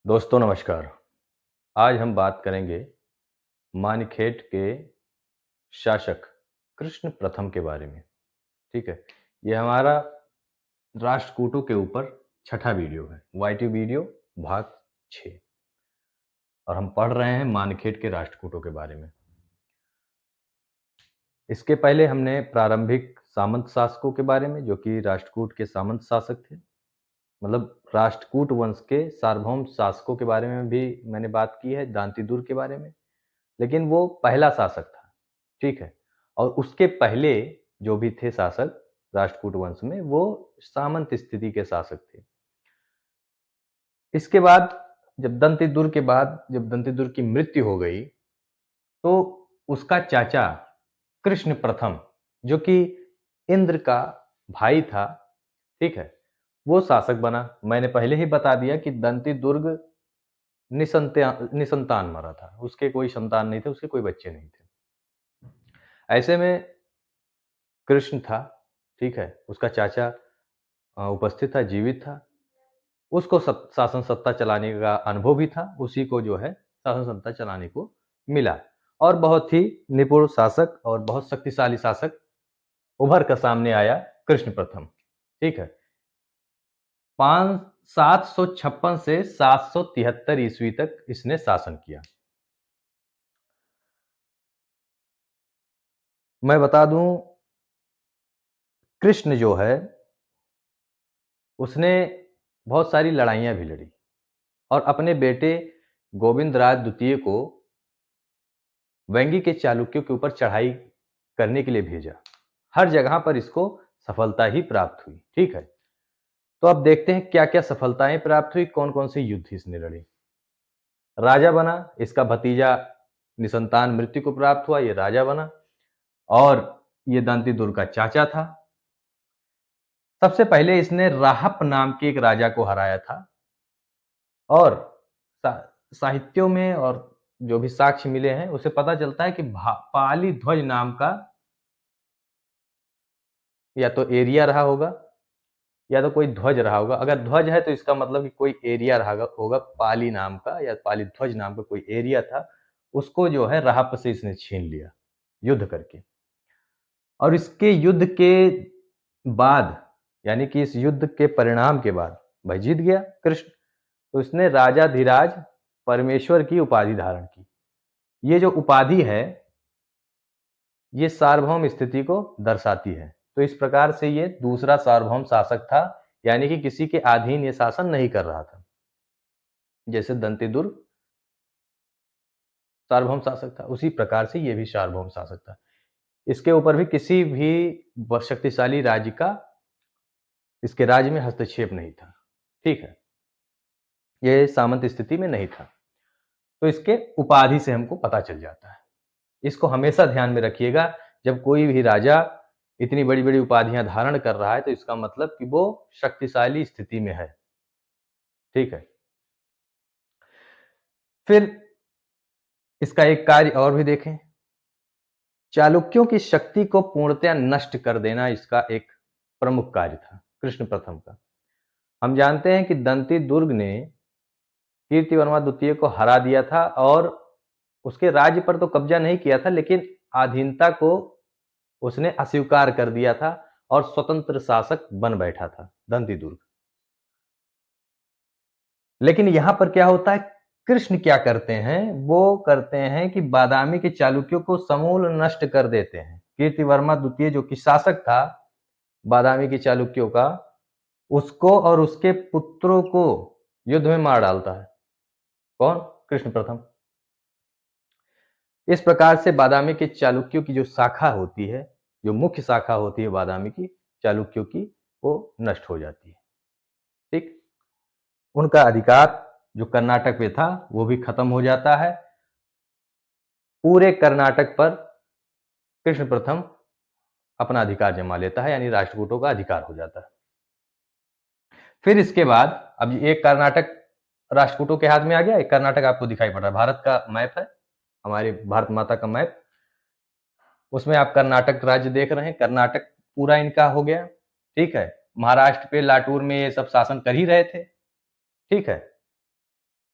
दोस्तों नमस्कार। आज हम बात करेंगे मानखेड़ के शासक कृष्ण प्रथम के बारे में। ठीक है। ये हमारा राष्ट्रकूटों के ऊपर छठा वीडियो है, वाईटी वीडियो भाग 6। और हम पढ़ रहे हैं मानखेड़ के राष्ट्रकूटों के बारे में। इसके पहले हमने प्रारंभिक सामंत शासकों के बारे में, जो कि राष्ट्रकूट के सामंत शासक थे, मतलब राष्ट्रकूट वंश के सार्वभौम शासकों के बारे में भी मैंने बात की है, दांतीदुर के बारे में। लेकिन वो पहला शासक था, ठीक है। और उसके पहले जो भी थे शासक राष्ट्रकूट वंश में, वो सामंत स्थिति के शासक थे। इसके बाद जब दंतीदुर की मृत्यु हो गई, तो उसका चाचा कृष्ण प्रथम, जो कि इंद्र का भाई था, ठीक है, वो शासक बना। मैंने पहले ही बता दिया कि दंतीदुर्ग निसंतान मरा था, उसके कोई संतान नहीं थे, उसके कोई बच्चे नहीं थे। ऐसे में कृष्ण था, ठीक है, उसका चाचा उपस्थित था, जीवित था। उसको शासन सत्ता चलाने का अनुभव भी था, उसी को जो है शासन सत्ता चलाने को मिला। और बहुत ही निपुण शासक और बहुत शक्तिशाली शासक उभर कर सामने आया कृष्ण प्रथम, ठीक है। 756 से 773 ईस्वी तक इसने शासन किया। मैं बता दूं, कृष्ण जो है उसने बहुत सारी लड़ाइयां भी लड़ी और अपने बेटे गोविंदराज द्वितीय को वेंगी के चालुक्यों के ऊपर चढ़ाई करने के लिए भेजा। हर जगह पर इसको सफलता ही प्राप्त हुई, ठीक है। तो अब देखते हैं क्या क्या सफलताएं प्राप्त हुई, कौन कौन से युद्ध इसने लड़े। राजा बना, इसका भतीजा निसंतान मृत्यु को प्राप्त हुआ, ये राजा बना। और ये दंतीदुर्ग का चाचा था। सबसे पहले इसने राहप नाम के एक राजा को हराया था। और साहित्यों में और जो भी साक्ष्य मिले हैं, उसे पता चलता है कि पाली ध्वज नाम का या तो एरिया रहा होगा या तो कोई ध्वज रहा होगा। अगर ध्वज है तो इसका मतलब कि कोई एरिया रहा होगा, पाली नाम का या पाली ध्वज नाम का कोई एरिया था। उसको जो है राहप से इसने छीन लिया युद्ध करके। और इसके युद्ध के बाद, यानी कि इस युद्ध के परिणाम के बाद भाई जीत गया कृष्ण, तो इसने राजाधिराज परमेश्वर की उपाधि धारण की। ये जो उपाधि है, ये सार्वभौम स्थिति को दर्शाती है। तो इस प्रकार से ये दूसरा सार्वभौम शासक था, यानी कि किसी के अधीन ये शासन नहीं कर रहा था। जैसे दंतीदुर्ग सार्वभौम शासक था, उसी प्रकार से ये भी सार्वभौम शासक था। इसके ऊपर भी किसी भी शक्तिशाली राज्य का इसके राज्य में हस्तक्षेप नहीं था, ठीक है। ये सामंत स्थिति में नहीं था। तो इसके उपाधि से हमको पता चल जाता है। इसको हमेशा ध्यान में रखिएगा, जब कोई भी राजा इतनी बड़ी बड़ी उपाधियां धारण कर रहा है, तो इसका मतलब कि वो शक्तिशाली स्थिति में है, ठीक है। फिर इसका एक कार्य और भी देखें। चालुक्यों की शक्ति को पूर्णतया नष्ट कर देना इसका एक प्रमुख कार्य था कृष्ण प्रथम का। हम जानते हैं कि दंती दुर्ग ने कीर्तिवर्मा द्वितीय को हरा दिया था और उसके राज्य पर तो कब्जा नहीं किया था, लेकिन अधीनता को उसने अस्वीकार कर दिया था और स्वतंत्र शासक बन बैठा था दंती दुर्ग। लेकिन यहां पर क्या होता है, कृष्ण क्या करते हैं, वो करते हैं कि बादामी के चालुक्यों को समूल नष्ट कर देते हैं। कीर्तिवर्मा द्वितीय जो कि शासक था बादामी के चालुक्यों का, उसको और उसके पुत्रों को युद्ध में मार डालता है। कौन? कृष्ण प्रथम। इस प्रकार से बादामी के चालुक्यों की जो शाखा होती है, जो मुख्य शाखा होती है बादामी की चालुक्यों की, वो नष्ट हो जाती है, ठीक। उनका अधिकार जो कर्नाटक पे था वो भी खत्म हो जाता है। पूरे कर्नाटक पर कृष्ण प्रथम अपना अधिकार जमा लेता है, यानी राष्ट्रकूटों का अधिकार हो जाता है। फिर इसके बाद अब एक कर्नाटक राष्ट्रकूटों के हाथ में आ गया। एक कर्नाटक आपको दिखाई पड़ रहा है, भारत का मैप है, हमारे भारत माता का मैप। उसमें आप कर्नाटक राज्य देख रहे हैं। कर्नाटक पूरा इनका हो गया, ठीक है। महाराष्ट्र पे लाटूर में ये सब शासन कर ही रहे थे, ठीक है।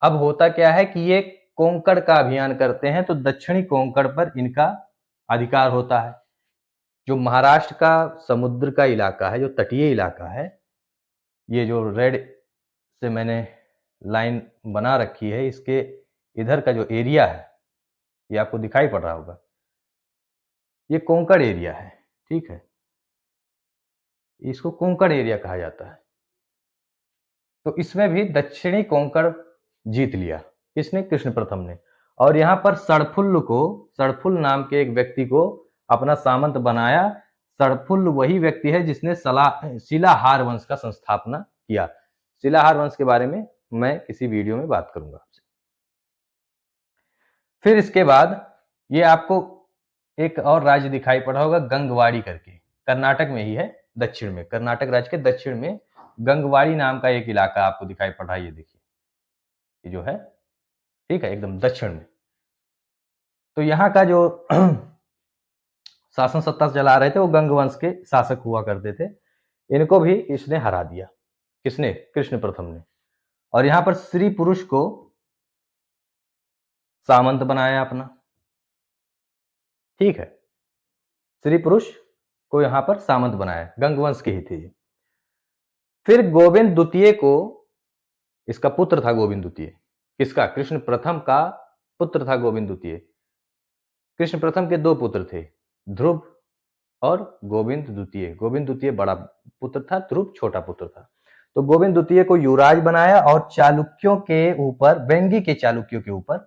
अब होता क्या है कि ये कोंकण का अभियान करते हैं, तो दक्षिणी कोंकण पर इनका अधिकार होता है। जो महाराष्ट्र का समुद्र का इलाका है, जो तटीय इलाका है, ये जो रेड से मैंने लाइन बना रखी है, इसके इधर का जो एरिया है, ये आपको दिखाई पड़ रहा होगा, ये कोंकण एरिया है। ठीक है, इसको कोंकण एरिया कहा जाता है। तो इसमें भी दक्षिणी कोंकण जीत लिया। किसने? कृष्ण प्रथम ने। और यहां पर सड़फुल नाम के एक व्यक्ति को अपना सामंत बनाया। सड़फुल वही व्यक्ति है जिसने शिलाहार वंश का संस्थापना किया। शिलाहार वंश के बारे में मैं किसी वीडियो में बात करूंगा आपसे। फिर इसके बाद ये आपको एक और राज्य दिखाई पड़ा होगा, गंगवाड़ी करके, कर्नाटक में ही है, दक्षिण में, कर्नाटक राज्य के दक्षिण में गंगवाड़ी नाम का एक इलाका आपको दिखाई पड़ रहा है। ये देखिए, ये जो है, ठीक है, एकदम दक्षिण में। तो यहाँ का जो शासन सत्ता चला रहे थे वो गंग वंश के शासक हुआ करते थे। इनको भी इसने हरा दिया। किसने? कृष्ण प्रथम ने। और यहाँ पर स्त्री पुरुष को सामंत बनाया अपना। ठीक है, स्त्री पुरुष को यहाँ पर सामंत बनाया, गंग वंश के ही थे। फिर गोविंद द्वितीय को, इसका पुत्र था गोविंद द्वितीय। किसका? कृष्ण प्रथम का पुत्र था गोविंद द्वितीय। कृष्ण प्रथम के दो पुत्र थे, ध्रुव और गोविंद द्वितीय। गोविंद द्वितीय बड़ा पुत्र था, ध्रुव छोटा पुत्र था। तो गोविंद द्वितीय को युवराज बनाया और चालुक्यों के ऊपर, वेंगी के चालुक्यों के ऊपर,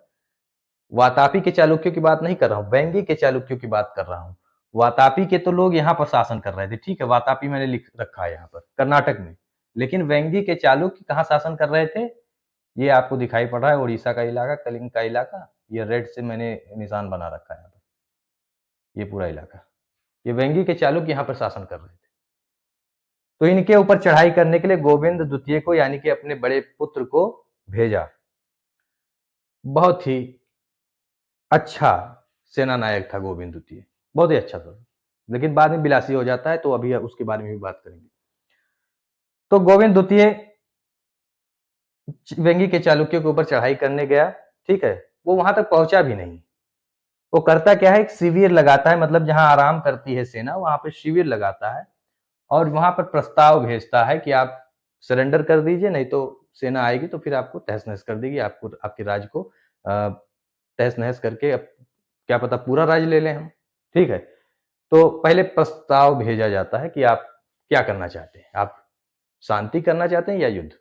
वातापी के चालुक्यों की बात नहीं कर रहा हूं, वेंगी के चालुक्यों की बात कर रहा हूं। वातापी के तो लोग यहां पर शासन कर रहे थे, ठीक है, वातापी मैंने लिख रखा है यहां पर कर्नाटक में। लेकिन वेंगी के चालुक्य कहां शासन कर रहे थे? ये आपको दिखाई पड़ रहा है, उड़ीसा का इलाका, कलिंग का इलाका। ये रेड से मैंने निशान बना रखा है यहाँ पर, ये पूरा इलाका। ये वेंगी के चालुक्य यहाँ पर शासन कर रहे थे। तो इनके ऊपर चढ़ाई करने के लिए गोविंद द्वितीय को, यानी कि अपने बड़े पुत्र को भेजा। बहुत ही अच्छा सेना नायक था गोविंद द्वितीय, बहुत ही अच्छा था, लेकिन बाद में विलासी हो जाता है, तो अभी उसके बारे में भी बात करेंगे। तो गोविंद द्वितीय वेंगी के चालुक्यों के ऊपर चढ़ाई करने गया। ठीक है, वो वहां तक पहुंचा भी नहीं। वो करता क्या है, एक शिविर लगाता है, मतलब जहां आराम करती है सेना, वहां पे शिविर लगाता है और वहां पर प्रस्ताव भेजता है कि आप सरेंडर कर दीजिए, नहीं तो सेना आएगी तो फिर आपको तहस नहस कर देगी, आपको, आपके राज्य को तहस नहस करके, अब क्या पता पूरा राज्य ले लें हम। ठीक है, तो पहले प्रस्ताव भेजा जाता है कि आप क्या करना चाहते हैं, आप शांति करना चाहते हैं या युद्ध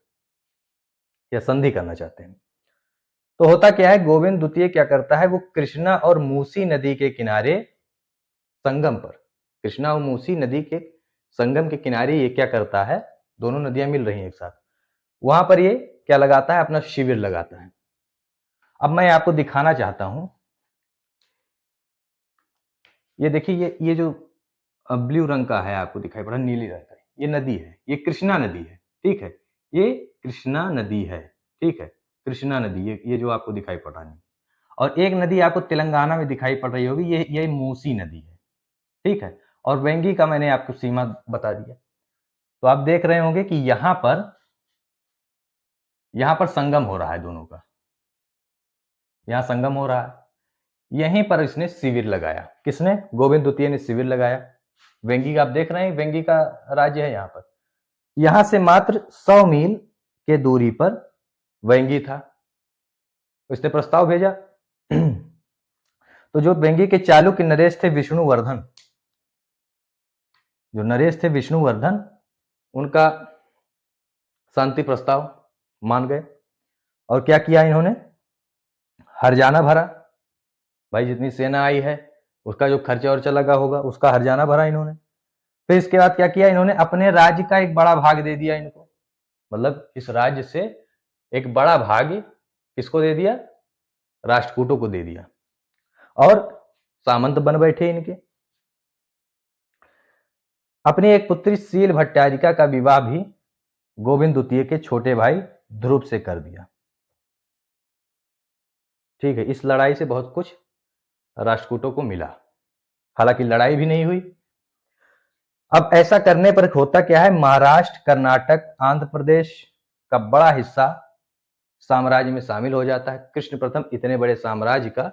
या संधि करना चाहते हैं। तो होता क्या है, गोविंद द्वितीय क्या करता है, वो कृष्णा और मूसी नदी के किनारे, संगम पर, कृष्णा और मूसी नदी के संगम के किनारे ये क्या करता है, दोनों नदियां मिल रही हैं एक साथ, वहां पर ये क्या लगाता है, अपना शिविर लगाता है। अब मैं आपको दिखाना चाहता हूं, ये देखिए, ये जो ब्लू रंग का है आपको दिखाई पड़ा, नीली रंग का, ये नदी है, ये कृष्णा नदी है। ठीक है, ये कृष्णा नदी है। ठीक है, कृष्णा नदी, ये जो आपको दिखाई पड़ रहा है। और एक नदी आपको तेलंगाना में दिखाई पड़ रही होगी, ये मूसी नदी है। ठीक है, और वेंगी का मैंने आपको सीमा बता दिया। तो आप देख रहे होंगे कि यहां पर संगम हो रहा है दोनों का, यहां संगम हो रहा है। यहीं पर इसने शिविर लगाया। किसने? गोविंद द्वितीय ने शिविर लगाया। वेंगी का आप देख रहे हैं, वेंगी का राज्य है यहां पर। यहां से मात्र 100 मील के दूरी पर वेंगी था। उसने प्रस्ताव भेजा। तो जो वेंगी के चालुक्य नरेश थे विष्णुवर्धन, जो नरेश थे विष्णुवर्धन, उनका शांति प्रस्ताव मान गए। और क्या किया इन्होंने? हर्जाना भरा। भाई जितनी सेना आई है उसका जो खर्चा वर्चा लगा होगा उसका हर्जाना भरा इन्होंने। फिर इसके बाद क्या किया इन्होंने? अपने राज्य का एक बड़ा भाग दे दिया इनको, मतलब इस राज्य से एक बड़ा भाग किसको दे दिया? राष्ट्रकूटों को दे दिया। और सामंत बन बैठे इनके। अपनी एक पुत्री शील भट्टारिका का विवाह भी गोविंद द्वितीय के छोटे भाई ध्रुव से कर दिया। ठीक है, इस लड़ाई से बहुत कुछ राष्ट्रकूटों को मिला, हालांकि लड़ाई भी नहीं हुई। अब ऐसा करने पर होता क्या है, महाराष्ट्र, कर्नाटक, आंध्र प्रदेश का बड़ा हिस्सा साम्राज्य में शामिल हो जाता है। कृष्ण प्रथम इतने बड़े साम्राज्य का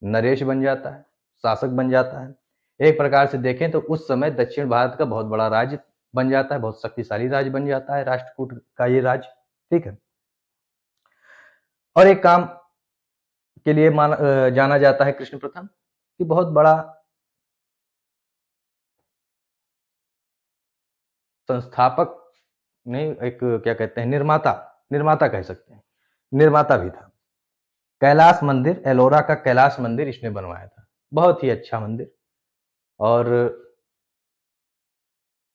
नरेश बन जाता है, शासक बन जाता है। एक प्रकार से देखें तो उस समय दक्षिण भारत का बहुत बड़ा राज्य बन जाता है, बहुत शक्तिशाली राज्य बन जाता है राष्ट्रकूट का ये राज्य। ठीक है। और एक काम के लिए जाना जाता है कृष्ण प्रथम कि बहुत बड़ा संस्थापक नहीं, एक क्या कहते हैं, निर्माता कह सकते हैं, निर्माता भी था। कैलाश मंदिर, एलोरा का कैलाश मंदिर इसने बनवाया था, बहुत ही अच्छा मंदिर। और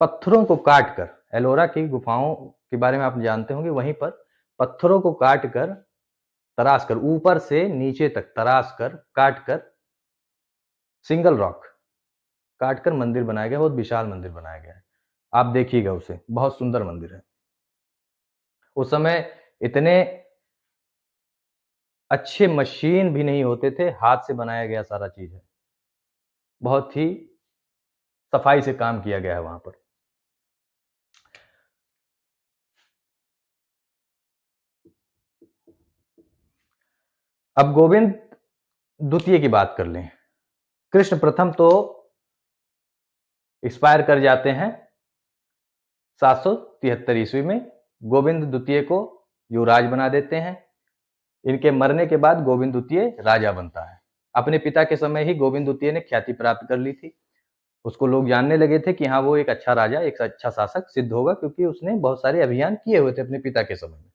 पत्थरों को काटकर, एलोरा की गुफाओं के बारे में आप जानते होंगे, वहीं पर पत्थरों को काटकर, तराश कर, ऊपर से नीचे तक तराश कर, काट कर, सिंगल रॉक काट कर मंदिर बनाया गया, बहुत विशाल मंदिर बनाया गया है। आप देखिएगा उसे, बहुत सुंदर मंदिर है। उस समय इतने अच्छे मशीन भी नहीं होते थे, हाथ से बनाया गया सारा चीज है, बहुत ही सफाई से काम किया गया है वहां पर। अब गोविंद द्वितीय की बात कर लें। कृष्ण प्रथम तो एक्सपायर कर जाते हैं 773 ईस्वी में। गोविंद द्वितीय को युवराज बना देते हैं। इनके मरने के बाद गोविंद द्वितीय राजा बनता है। अपने पिता के समय ही गोविंद द्वितीय ने ख्याति प्राप्त कर ली थी। उसको लोग जानने लगे थे कि हाँ, वो एक अच्छा राजा, एक अच्छा शासक सिद्ध होगा, क्योंकि उसने बहुत सारे अभियान किए हुए थे अपने पिता के समय में।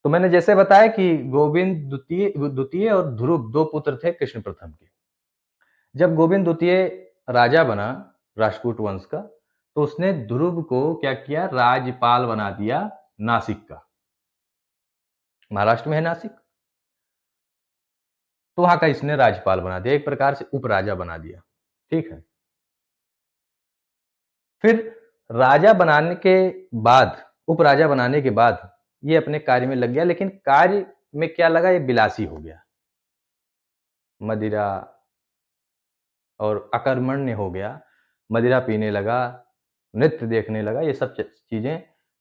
तो मैंने जैसे बताया कि गोविंद द्वितीय और ध्रुव दो पुत्र थे कृष्ण प्रथम के। जब गोविंद द्वितीय राजा बना राष्ट्रकूट वंश का, तो उसने ध्रुव को क्या किया, राज्यपाल बना दिया नासिक का। महाराष्ट्र में है नासिक, तो वहां का इसने राज्यपाल बना दिया, एक प्रकार से उपराजा बना दिया। ठीक है। फिर राजा बनाने के बाद, उपराजा बनाने के बाद ये अपने कार्य में लग गया, लेकिन कार्य में क्या लगा, ये बिलासी हो गया, मदिरा और अकर्मण्य हो गया, मदिरा पीने लगा, नृत्य देखने लगा, ये सब चीजें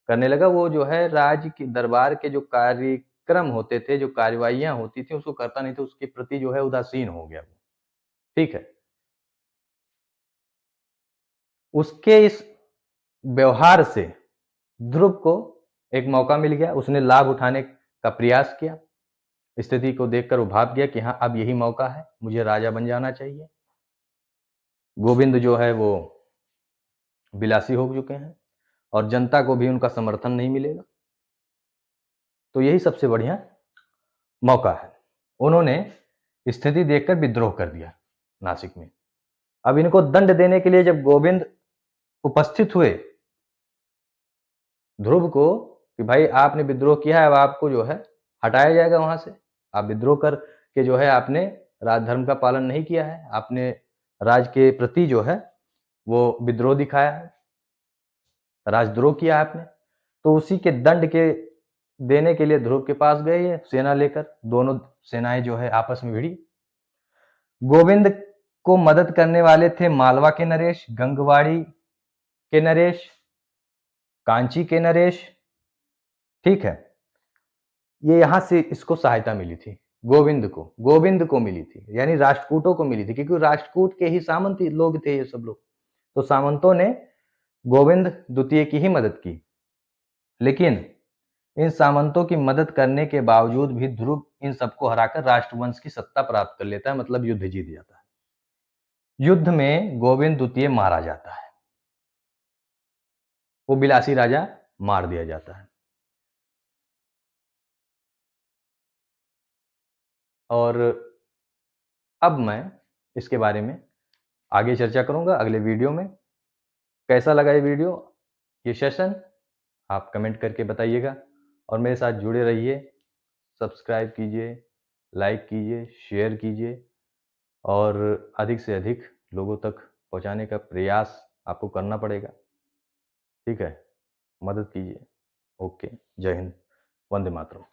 करने लगा। वो जो है राज्य के दरबार के जो कार्यक्रम होते थे, जो कार्यवाहियां होती थी, उसको करता नहीं था, उसके प्रति जो है उदासीन हो गया। ठीक है। उसके इस व्यवहार से ध्रुव को एक मौका मिल गया, उसने लाभ उठाने का प्रयास किया। स्थिति को देखकर वो भाप गया कि हाँ, अब यही मौका है, मुझे राजा बन जाना चाहिए। गोविंद जो है वो बिलासी हो चुके हैं और जनता को भी उनका समर्थन नहीं मिलेगा, तो यही सबसे बढ़िया मौका है। उन्होंने स्थिति देखकर विद्रोह कर दिया नासिक में। अब इनको दंड देने के लिए जब गोविंद उपस्थित हुए ध्रुव को कि भाई आपने विद्रोह किया है, अब आपको जो है हटाया जाएगा वहां से, आप विद्रोह करके जो है आपने राजधर्म का पालन नहीं किया है, आपने राज के प्रति जो है वो विद्रोह दिखाया है, राजद्रोह किया आपने। तो उसी के दंड के देने के लिए ध्रुव के पास गए सेना लेकर, दोनों सेनाएं जो है आपस में भिड़ी। गोविंद को मदद करने वाले थे मालवा के नरेश, गंगवाड़ी के नरेश, कांची के नरेश। ठीक है। ये यहां से इसको सहायता मिली थी, गोविंद को मिली थी, यानी राष्ट्रकूटों को मिली थी, क्योंकि राष्ट्रकूट के ही सामंत लोग थे ये सब लोग। तो सामंतों ने गोविंद द्वितीय की ही मदद की, लेकिन इन सामंतों की मदद करने के बावजूद भी ध्रुव इन सबको हराकर राष्ट्रवंश की सत्ता प्राप्त कर लेता है, मतलब युद्ध जीत जाता है। युद्ध में गोविंद द्वितीय मारा जाता है, वो बिलासी राजा मार दिया जाता है। और अब मैं इसके बारे में आगे चर्चा करूंगा अगले वीडियो में। कैसा लगा ये वीडियो, ये सेशन, आप कमेंट करके बताइएगा और मेरे साथ जुड़े रहिए। सब्सक्राइब कीजिए, लाइक कीजिए, शेयर कीजिए और अधिक से अधिक लोगों तक पहुंचाने का प्रयास आपको करना पड़ेगा। ठीक है, मदद कीजिए। ओके, जय हिंद, वंदे मातरम।